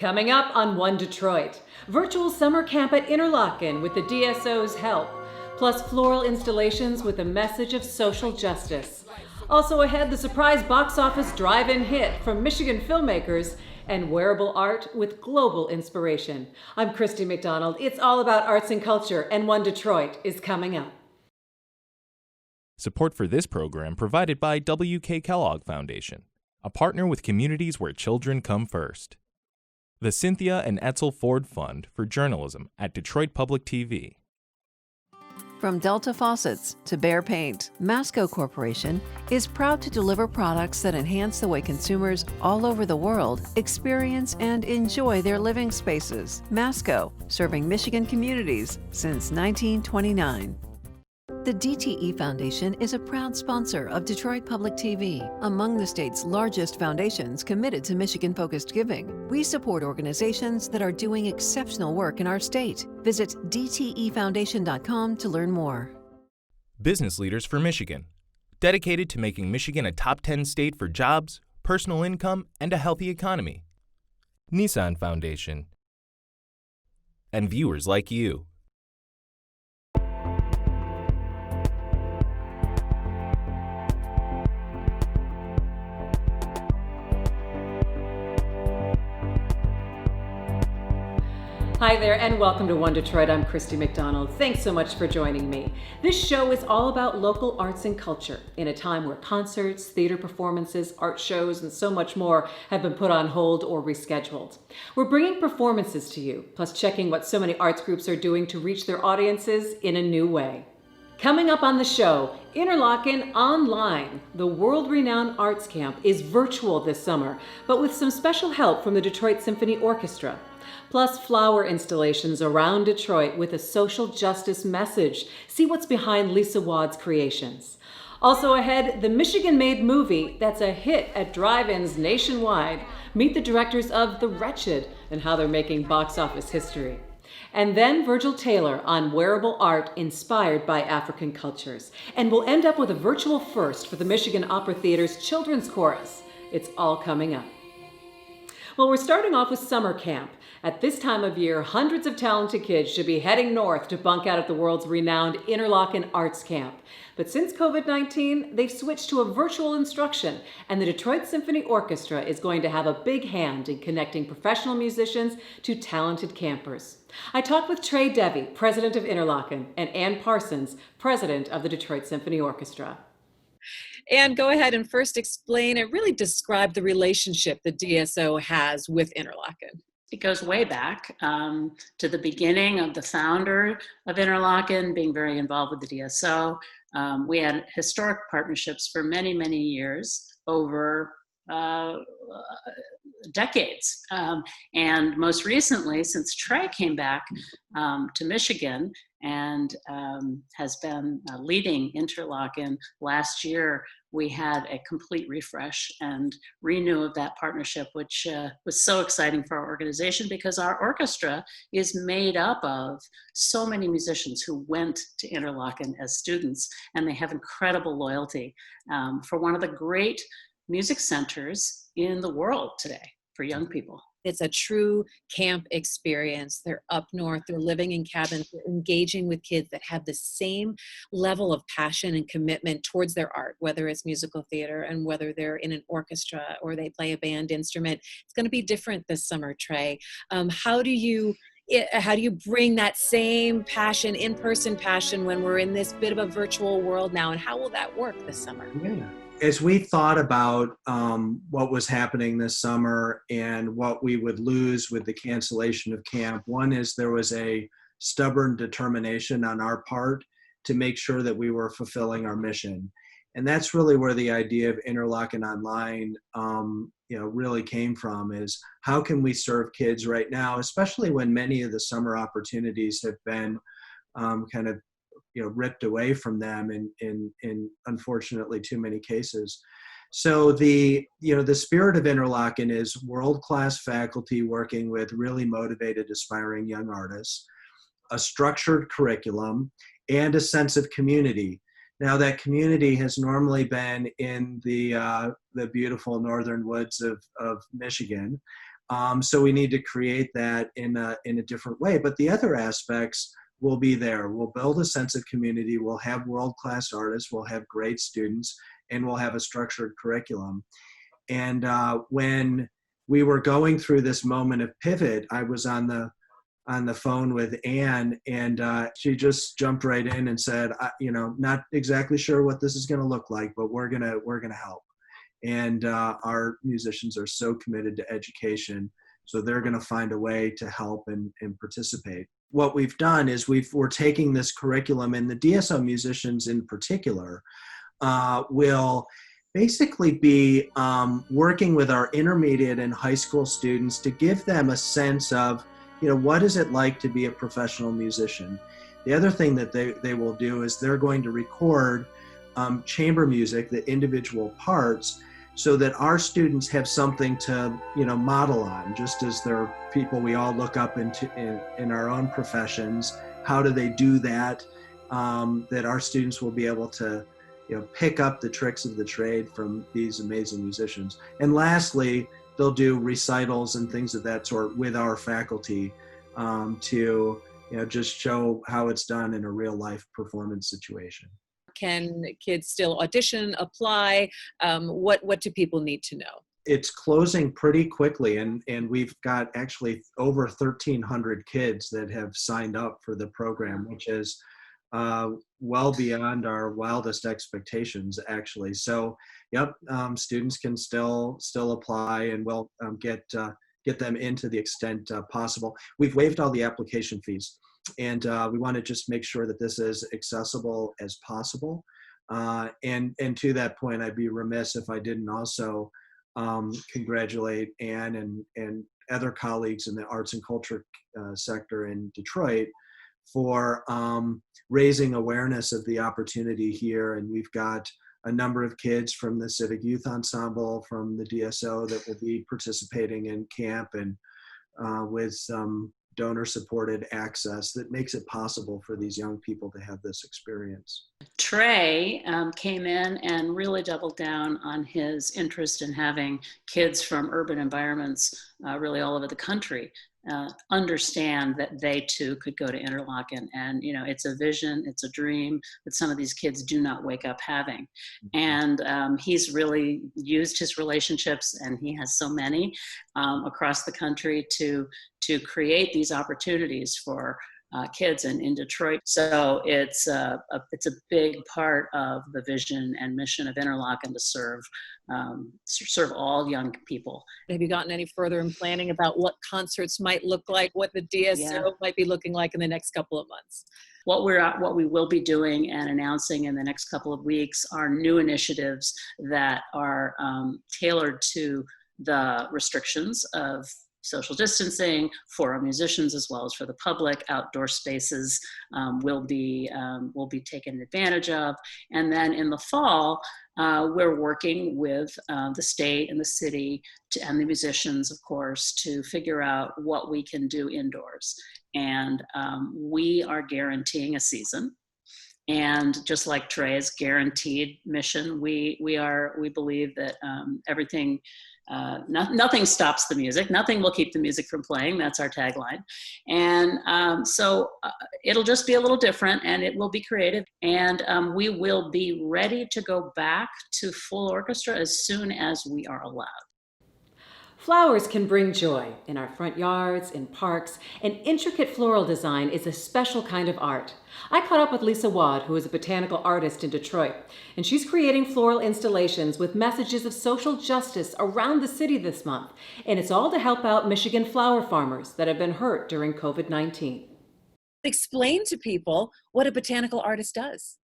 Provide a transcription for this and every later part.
Coming up on One Detroit, virtual summer camp at Interlaken with the DSO's help, plus floral installations with a message of social justice. Also ahead, the surprise box office drive-in hit from Michigan filmmakers and wearable art with global inspiration. I'm Christy McDonald. It's all about arts and culture, and One Detroit is coming up. Support for this program provided by W.K. Kellogg Foundation, a partner with communities where children come first. The Cynthia and Etzel Ford Fund for Journalism at Detroit Public TV. From Delta Faucets to Behr Paint, Masco Corporation is proud to deliver products that enhance the way consumers all over the world experience and enjoy their living spaces. Masco, serving Michigan communities since 1929. The DTE Foundation is a proud sponsor of Detroit Public TV, among the state's largest foundations committed to Michigan-focused giving. We support organizations that are doing exceptional work in our state. Visit dtefoundation.com to learn more. Business Leaders for Michigan, dedicated to making Michigan a top 10 state for jobs, personal income, and a healthy economy. Nissan Foundation, and viewers like you. Hi there and welcome to One Detroit. I'm Christy McDonald. Thanks so much for joining me. This show is all about local arts and culture in a time where concerts, theater performances, art shows, and so much more have been put on hold or rescheduled. We're bringing performances to you, plus checking what so many arts groups are doing to reach their audiences in a new way. Coming up on the show, Interlochen Online. The world-renowned arts camp is virtual this summer, but with some special help from the Detroit Symphony Orchestra. Plus flower installations around Detroit with a social justice message. See what's behind Lisa Waud's creations. Also ahead, the Michigan-made movie that's a hit at drive-ins nationwide. Meet the directors of The Wretched and how they're making box office history. And then Virgil Taylor on wearable art inspired by African cultures. And we'll end up with a virtual first for the Michigan Opera Theater's Children's Chorus. It's all coming up. Well, we're starting off with summer camp. At this time of year, hundreds of talented kids should be heading north to bunk out at the world's renowned Interlochen Arts Camp. But since COVID-19, they've switched to a virtual instruction, and the Detroit Symphony Orchestra is going to have a big hand in connecting professional musicians to talented campers. I talked with Trey Devey, president of Interlochen, and Ann Parsons, president of the Detroit Symphony Orchestra. And go ahead and first explain and really describe the relationship the DSO has with Interlochen. It goes way back to the beginning of the founder of Interlochen being very involved with the DSO. We had historic partnerships for many, many years over decades. And most recently, since Trey came back to Michigan and has been leading Interlochen, last year we had a complete refresh and renew of that partnership, which was so exciting for our organization because our orchestra is made up of so many musicians who went to Interlochen as students, and they have incredible loyalty for one of the great music centers in the world today for young people. It's a true camp experience. They're up north, they're living in cabins, they're engaging with kids that have the same level of passion and commitment towards their art, whether it's musical theater and whether they're in an orchestra or they play a band instrument. It's going to be different this summer, Trey. How do you bring that same passion, in-person passion, when we're in this bit of a virtual world now, and how will that work this summer? Yeah. As we thought about what was happening this summer and what we would lose with the cancellation of camp, one is there was a stubborn determination on our part to make sure that we were fulfilling our mission. And that's really where the idea of Interlochen Online really came from, is how can we serve kids right now, especially when many of the summer opportunities have been ripped away from them in unfortunately too many cases. So the spirit of Interlochen is world-class faculty working with really motivated, aspiring young artists, a structured curriculum, and a sense of community. Now, that community has normally been in the beautiful northern woods of Michigan. So we need to create that in a different way. But the other aspects will be there. We'll build a sense of community. We'll have world-class artists. We'll have great students, and we'll have a structured curriculum. And when we were going through this moment of pivot, I was on the phone with Anne, and she just jumped right in and said, not exactly sure what this is going to look like, but we're gonna help. And our musicians are so committed to education, so they're going to find a way to help and participate. What we've done is we're taking this curriculum, and the DSO musicians in particular will basically be working with our intermediate and high school students to give them a sense of, what is it like to be a professional musician? The other thing that they will do is they're going to record chamber music, the individual parts, so that our students have something to, model on, just as they're people we all look up in our own professions. How do they do that? That our students will be able to, pick up the tricks of the trade from these amazing musicians. And lastly, they'll do recitals and things of that sort with our faculty to, just show how it's done in a real life performance situation. Can kids still audition, apply? What do people need to know? It's closing pretty quickly, and we've got actually over 1,300 kids that have signed up for the program, which is well beyond our wildest expectations, actually. So, yep, students can still apply, and we'll get them in to the extent possible. We've waived all the application fees, and we want to just make sure that this is accessible as possible. And to that point, I'd be remiss if I didn't also congratulate Anne and other colleagues in the arts and culture sector in Detroit for raising awareness of the opportunity here. And we've got a number of kids from the Civic Youth Ensemble, from the DSO, that will be participating in camp, and with some donor-supported access that makes it possible for these young people to have this experience. Trey came in and really doubled down on his interest in having kids from urban environments really all over the country understand that they too could go to Interlaken. And, it's a vision, it's a dream that some of these kids do not wake up having. And he's really used his relationships, and he has so many across the country to create these opportunities for kids in Detroit. So it's a big part of the vision and mission of Interlaken to serve all young people. Have you gotten any further in planning about what concerts might look like, what the DSO might be looking like in the next couple of months? What we will be doing and announcing in the next couple of weeks are new initiatives that are tailored to the restrictions of social distancing for our musicians as well as for the public. Outdoor spaces will be taken advantage of. And then in the fall, we're working with the state and the city and the musicians, of course, to figure out what we can do indoors. And we are guaranteeing a season. And just like Trey's guaranteed mission, we believe that everything, nothing stops the music. Nothing will keep the music from playing. That's our tagline. And so it'll just be a little different, and it will be creative. And we will be ready to go back to full orchestra as soon as we are allowed. Flowers can bring joy in our front yards, in parks, and intricate floral design is a special kind of art. I caught up with Lisa Waud, who is a botanical artist in Detroit, and she's creating floral installations with messages of social justice around the city this month, and it's all to help out Michigan flower farmers that have been hurt during COVID-19. Explain to people what a botanical artist does.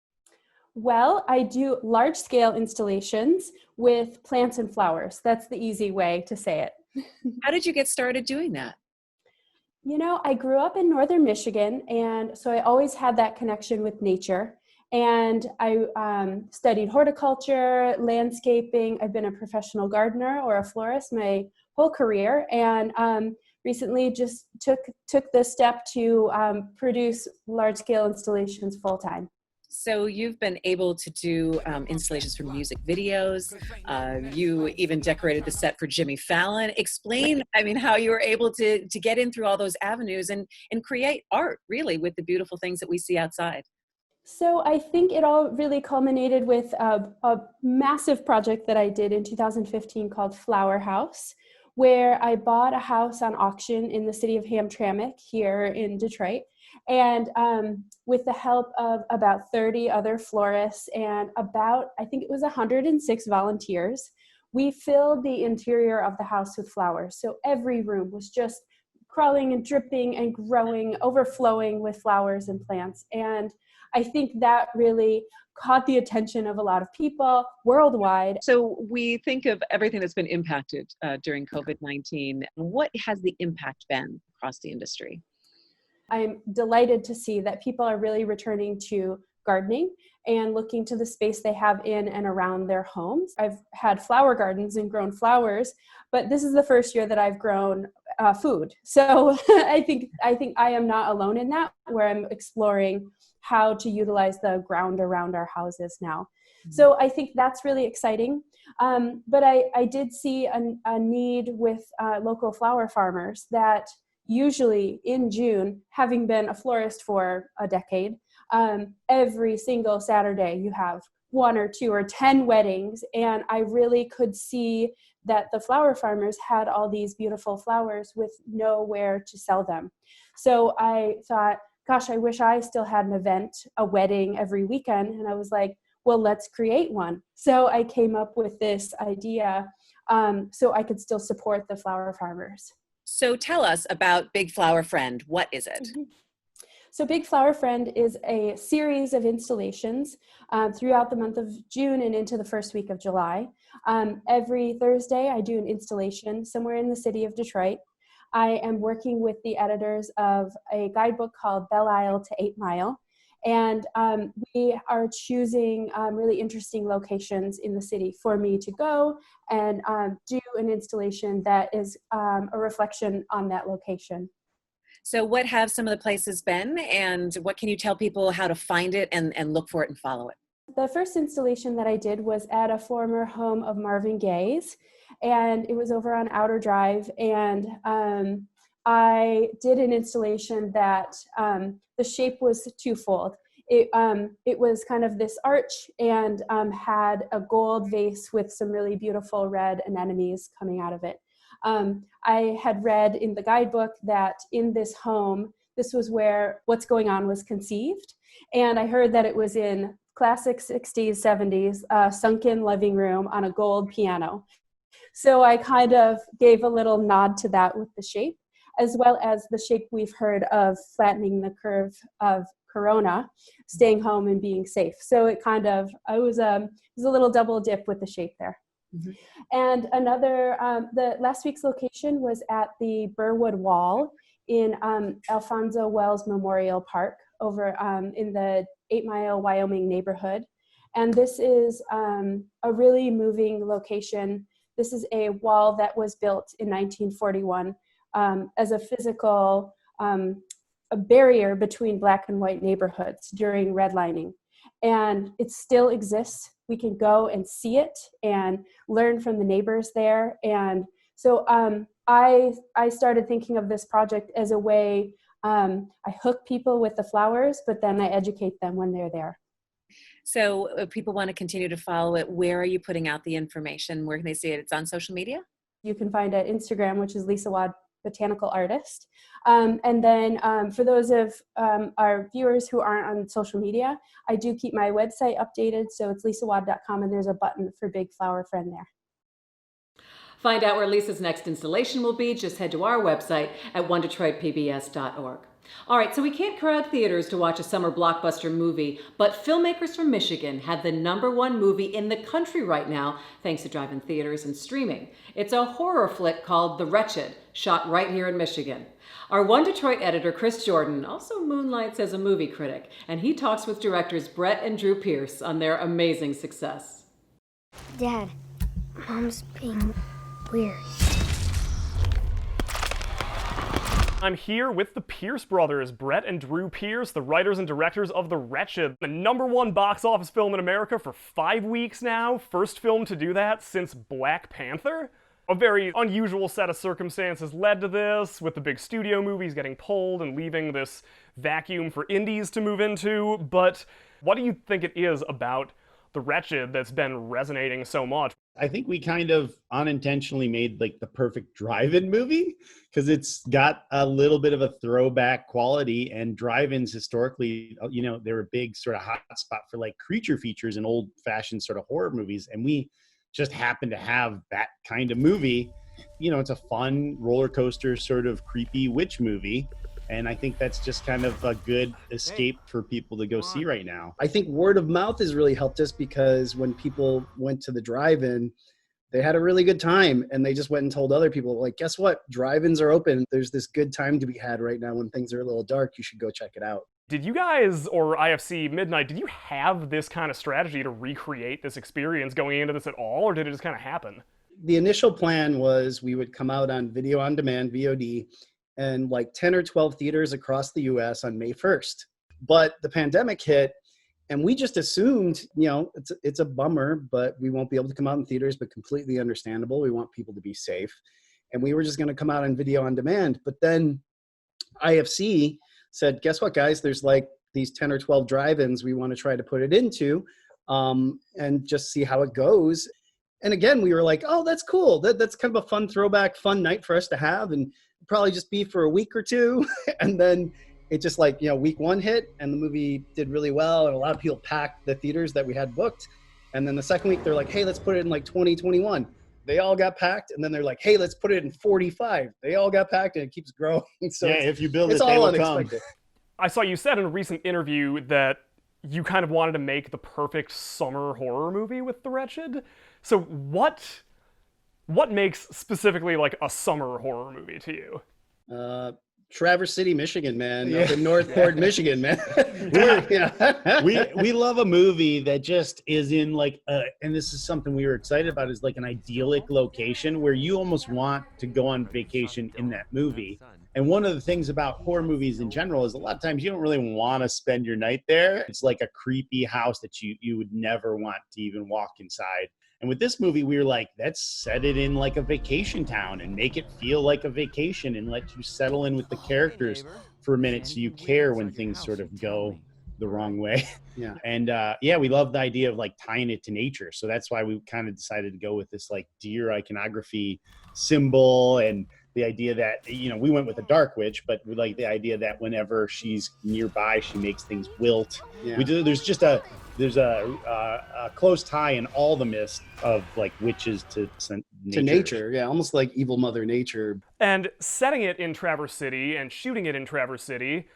Well, I do large-scale installations with plants and flowers. That's the easy way to say it. How did you get started doing that? I grew up in northern Michigan, and so I always had that connection with nature. And I studied horticulture, landscaping. I've been a professional gardener or a florist my whole career, and recently just took the step to produce large-scale installations full-time. So you've been able to do installations for music videos. You even decorated the set for Jimmy Fallon. Explain, how you were able to get in through all those avenues and create art, really, with the beautiful things that we see outside. So I think it all really culminated with a massive project that I did in 2015 called Flower House, where I bought a house on auction in the city of Hamtramck here in Detroit. And with the help of about 30 other florists and I think it was 106 volunteers, we filled the interior of the house with flowers. So every room was just crawling and dripping and growing, overflowing with flowers and plants. And I think that really caught the attention of a lot of people worldwide. So we think of everything that's been impacted during COVID-19. What has the impact been across the industry? I'm delighted to see that people are really returning to gardening and looking to the space they have in and around their homes. I've had flower gardens and grown flowers, but this is the first year that I've grown food. So I think I am not alone in that, where I'm exploring how to utilize the ground around our houses now. So I think that's really exciting. But I did see a need with local flower farmers that usually in June, having been a florist for a decade, every single Saturday you have 1 or 2 or 10 weddings. And I really could see that the flower farmers had all these beautiful flowers with nowhere to sell them. So I thought, gosh, I wish I still had an event, a wedding every weekend. And I was like, well, let's create one. So I came up with this idea so I could still support the flower farmers. So tell us about Big Flower Friend. What is it? Mm-hmm. So Big Flower Friend is a series of installations throughout the month of June and into the first week of July. Every Thursday, I do an installation somewhere in the city of Detroit. I am working with the editors of a guidebook called Belle Isle to 8 Mile. And we are choosing really interesting locations in the city for me to go and do an installation that is a reflection on that location. So what have some of the places been, and what can you tell people how to find it and look for it and follow it? The first installation that I did was at a former home of Marvin Gaye's, and it was over on Outer Drive. And I did an installation that the shape was twofold. It was kind of this arch and had a gold vase with some really beautiful red anemones coming out of it. I had read in the guidebook that in this home, this was where What's Going On was conceived. And I heard that it was in classic 60s, 70s, sunken living room on a gold piano. So I kind of gave a little nod to that with the shape, as well as the shape we've heard of flattening the curve of Corona, staying home and being safe. So it was a little double dip with the shape there. Mm-hmm. And another, the last week's location was at the Burwood Wall in Alfonso Wells Memorial Park over in the 8 Mile, Wyoming neighborhood. And this is a really moving location. This is a wall that was built in 1941 as a physical a barrier between black and white neighborhoods during redlining. And it still exists. We can go and see it and learn from the neighbors there. And so I started thinking of this project as a way I hook people with the flowers, but then I educate them when they're there. So if people want to continue to follow it, where are you putting out the information? Where can they see it? It's on social media? You can find it at Instagram, which is Lisa Waud, Botanical Artist. And then for those of our viewers who aren't on social media, I do keep my website updated. So it's lisawaud.com, and there's a button for Big Flower Friend there. Find out where Lisa's next installation will be. Just head to our website at onedetroitpbs.org. All right, so we can't crowd theaters to watch a summer blockbuster movie, but filmmakers from Michigan have the #1 movie in the country right now, thanks to drive-in theaters and streaming. It's a horror flick called The Wretched, shot right here in Michigan. Our One Detroit editor, Chris Jordan, also moonlights as a movie critic, and he talks with directors Brett and Drew Pierce on their amazing success. Dad, Mom's being weird. I'm here with the Pierce brothers, Brett and Drew Pierce, the writers and directors of The Wretched, the #1 box office film in America for 5 weeks now, first film to do that since Black Panther. A very unusual set of circumstances led to this, with the big studio movies getting pulled and leaving this vacuum for indies to move into, but what do you think it is about The Wretched that's been resonating so much? I think we kind of unintentionally made like the perfect drive-in movie because it's got a little bit of a throwback quality, and drive-ins historically, you know, they were a big sort of hot spot for like creature features and old-fashioned sort of horror movies. And we just happen to have that kind of movie. You know, it's a fun roller coaster sort of creepy witch movie. And I think that's just kind of a good escape for people to go see right now. I think word of mouth has really helped us, because when people went to the drive-in, they had a really good time, and they just went and told other people, like, guess what? Drive-ins are open. There's this good time to be had right now when things are a little dark. You should go check it out. Did you guys, or IFC Midnight, did you have this kind of strategy to recreate this experience going into this at all, or did it just kind of happen? The initial plan was we would come out on video on demand, VOD, and like 10 or 12 theaters across the US on May 1st. But the pandemic hit, and we just assumed, you know, it's a bummer, but we won't be able to come out in theaters, but completely understandable. We want people to be safe. And we were just going to come out on video on demand. But then IFC said, guess what, guys? There's like these 10 or 12 drive-ins we want to try to put it into, and just see how it goes. And again, we were like, oh, that's cool. That's kind of a fun throwback, fun night for us to have, and probably just be for a week or two. And then it just like, you know, week 1 hit, and the movie did really well, and a lot of people packed the theaters that we had booked. And then the second week, they're like, hey, let's put it in like 2021. They all got packed, and then they're like, hey, let's put it in 45. They all got packed, and it keeps growing. So yeah, if you build it, it's they all will unexpected. come. I saw you said in a recent interview that you kind of wanted to make the perfect summer horror movie with The Wretched. So what makes specifically like a summer horror movie to you? Traverse City, Michigan, man. Up in Northport, Michigan, man. We love a movie that just is in like and this is something we were excited about, is like an idyllic location where you almost want to go on vacation in that movie. And one of the things about horror movies in general is a lot of times you don't really want to spend your night there. It's like a creepy house that you would never want to even walk inside. And with this movie, we were like, let's set it in like a vacation town and make it feel like a vacation and let you settle in with the characters for a minute so you care when things sort of go the wrong way. Yeah. And we love the idea of like tying it to nature. So that's why we kind of decided to go with this like deer iconography symbol, and the idea that, you know, we went with a dark witch, but we like the idea that whenever she's nearby, she makes things wilt. Yeah. There's a close tie in all the myths of like witches to nature. Yeah, almost like evil Mother Nature. And setting it in Traverse City and shooting it in Traverse City,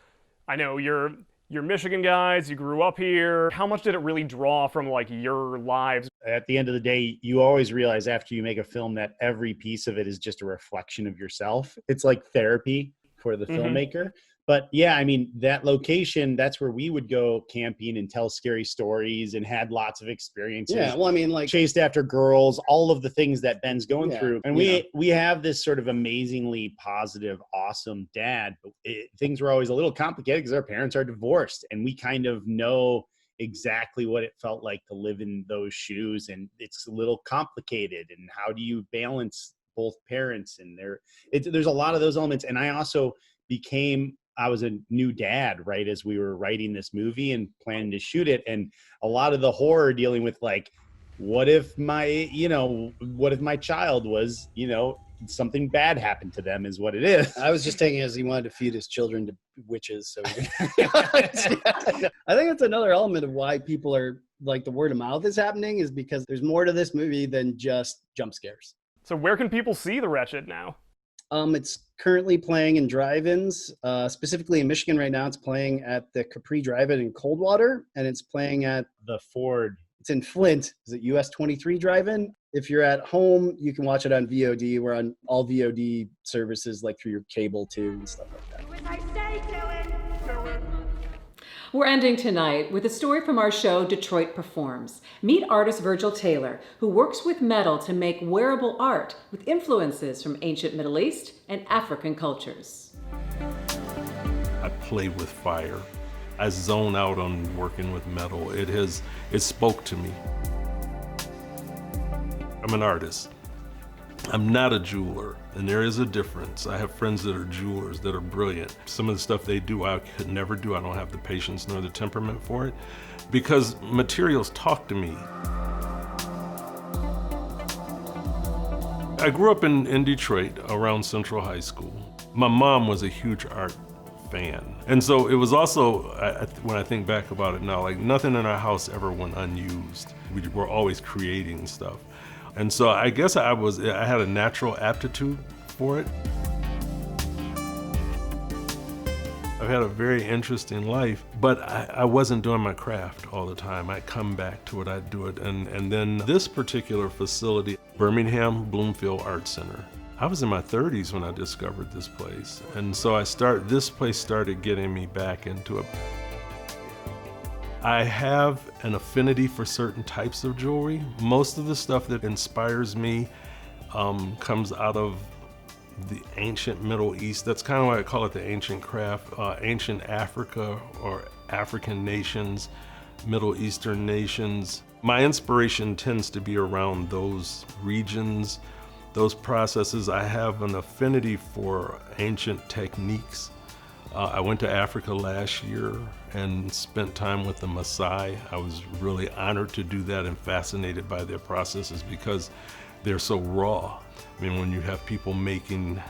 I know you're Michigan guys, you grew up here. How much did it really draw from like your lives? At the end of the day, you always realize after you make a film that every piece of it is just a reflection of yourself. It's like therapy for the filmmaker. But yeah, I mean, that location, that's where we would go camping and tell scary stories and had lots of experiences. Yeah, well, I mean, like chased after girls, all of the things that Ben's going through. And we have this sort of amazingly positive, awesome dad. But things were always a little complicated because our parents are divorced, and we kind of know exactly what it felt like to live in those shoes. And it's a little complicated. And how do you balance both parents? And there's a lot of those elements. And I also I was a new dad right as we were writing this movie and planning to shoot it. And a lot of the horror dealing with like, what if my child was, something bad happened to them is what it is. I was just taking it as he wanted to feed his children to witches. So I think that's another element of why people are like, the word of mouth is happening, is because there's more to this movie than just jump scares. So where can people see The Wretched now? It's currently playing in drive-ins, specifically in Michigan right now. It's playing at the Capri Drive-In in Coldwater, and it's playing at the Ford. It's in Flint. Is it US 23 Drive-In? If you're at home, you can watch it on VOD. We're on all VOD services, like through your cable too and stuff like that. We're ending tonight with a story from our show, Detroit Performs. Meet artist Virgil Taylor, who works with metal to make wearable art with influences from ancient Middle East and African cultures. I play with fire. I zone out on working with metal. It spoke to me. I'm an artist. I'm not a jeweler, and there is a difference. I have friends that are jewelers that are brilliant. Some of the stuff they do I could never do. I don't have the patience nor the temperament for it, because materials talk to me. I grew up in Detroit around Central High School. My mom was a huge art fan. And so it was also, when I think back about it now, like nothing in our house ever went unused. We were always creating stuff. And so I guess I had a natural aptitude for it. I've had a very interesting life, but I wasn't doing my craft all the time. I'd come back to it, I'd do it. And then this particular facility, Birmingham Bloomfield Art Center, I was in my 30s when I discovered this place. And so this place started getting me back into it. I have an affinity for certain types of jewelry. Most of the stuff that inspires me comes out of the ancient Middle East. That's kind of why I call it the ancient craft. Ancient Africa or African nations, Middle Eastern nations. My inspiration tends to be around those regions, those processes. I have an affinity for ancient techniques. I went to Africa last year and spent time with the Maasai. I was really honored to do that and fascinated by their processes because they're so raw. I mean, when you have people making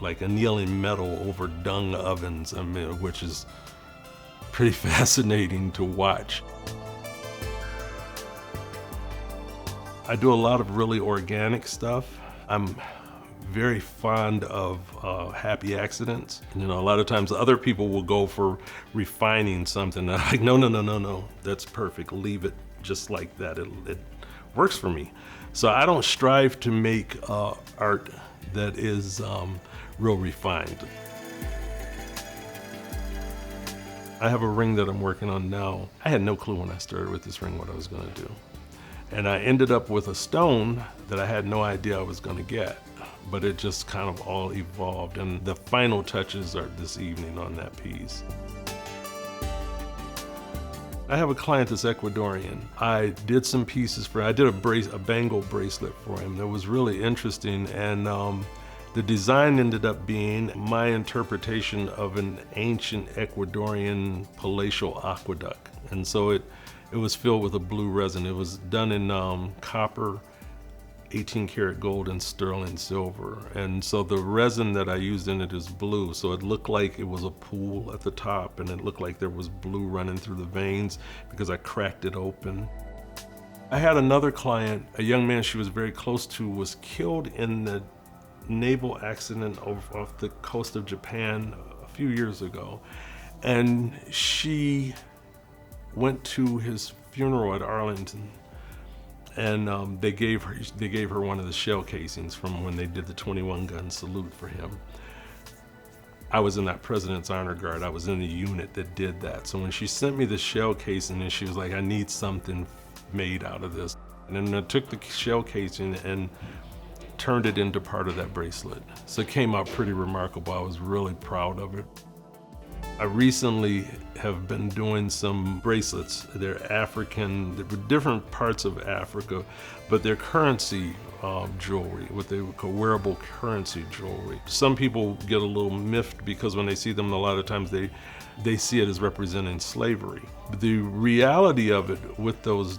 like annealing metal over dung ovens, I mean, which is pretty fascinating to watch. I do a lot of really organic stuff. I'm very fond of happy accidents. You know, a lot of times other people will go for refining something. I'm like, no, that's perfect. Leave it just like that. It works for me. So I don't strive to make art that is real refined. I have a ring that I'm working on now. I had no clue when I started with this ring what I was gonna do. And I ended up with a stone that I had no idea I was gonna get, but it just kind of all evolved. And the final touches are this evening on that piece. I have a client that's Ecuadorian. I did some pieces I did a bangle bracelet for him that was really interesting, and the design ended up being my interpretation of an ancient Ecuadorian palatial aqueduct. And so it was filled with a blue resin. It was done in copper, 18 karat gold, and sterling silver. And so the resin that I used in it is blue. So it looked like it was a pool at the top, and it looked like there was blue running through the veins because I cracked it open. I had another client, a young man she was very close to, was killed in the naval accident off the coast of Japan a few years ago. And she went to his funeral at Arlington, and they gave her one of the shell casings from when they did the 21-gun salute for him. I was in that President's Honor Guard. I was in the unit that did that. So when she sent me the shell casing, and she was like, I need something made out of this. And then I took the shell casing and turned it into part of that bracelet. So it came out pretty remarkable. I was really proud of it. I recently have been doing some bracelets. They're African, they're different parts of Africa, but they're currency jewelry, what they would call wearable currency jewelry. Some people get a little miffed because when they see them, a lot of times they see it as representing slavery. The reality of it with those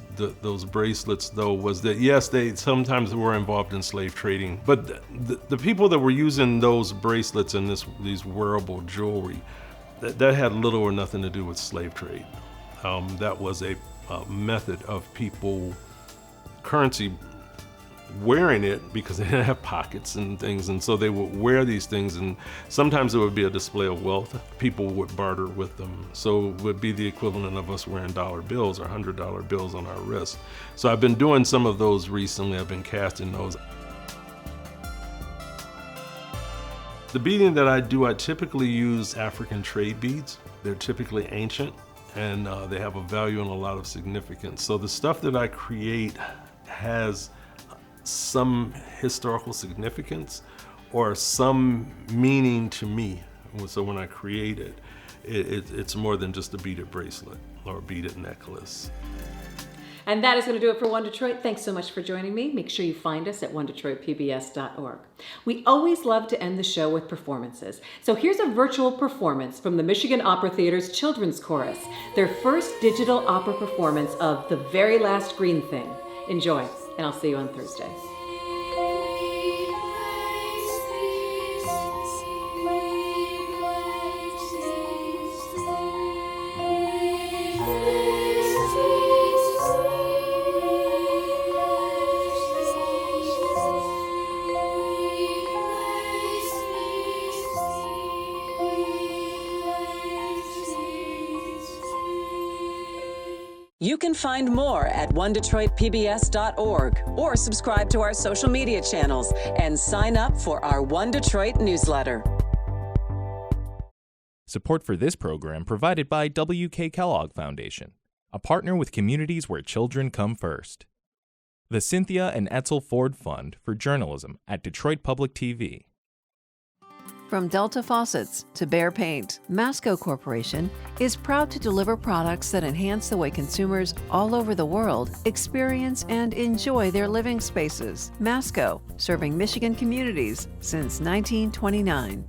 bracelets, though, was that yes, they sometimes were involved in slave trading, but the people that were using those bracelets and these wearable jewelry, that had little or nothing to do with slave trade. That was a method of people, currency, wearing it because they didn't have pockets and things, and so they would wear these things, and sometimes it would be a display of wealth. People would barter with them. So it would be the equivalent of us wearing dollar bills or $100 bills on our wrists. So I've been doing some of those recently. I've been casting those. The beading that I do, I typically use African trade beads. They're typically ancient, and they have a value and a lot of significance. So the stuff that I create has some historical significance or some meaning to me. So when I create it, it's more than just a beaded bracelet or a beaded necklace. And that is going to do it for One Detroit. Thanks so much for joining me. Make sure you find us at onedetroitpbs.org. We always love to end the show with performances. So here's a virtual performance from the Michigan Opera Theater's Children's Chorus, their first digital opera performance of The Very Last Green Thing. Enjoy, and I'll see you on Thursday. You can find more at onedetroitpbs.org or subscribe to our social media channels and sign up for our One Detroit newsletter. Support for this program provided by W.K. Kellogg Foundation, a partner with communities where children come first. The Cynthia and Etzel Ford Fund for Journalism at Detroit Public TV. From Delta Faucets to Behr Paint, Masco Corporation is proud to deliver products that enhance the way consumers all over the world experience and enjoy their living spaces. Masco, serving Michigan communities since 1929.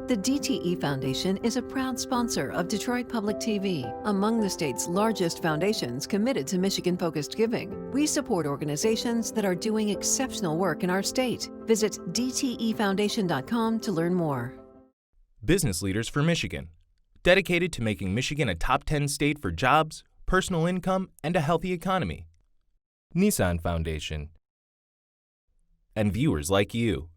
The DTE Foundation is a proud sponsor of Detroit Public TV, among the state's largest foundations committed to Michigan-focused giving. We support organizations that are doing exceptional work in our state. Visit dtefoundation.com to learn more. Business Leaders for Michigan, dedicated to making Michigan a top 10 state for jobs, personal income, and a healthy economy. Nissan Foundation, and viewers like you.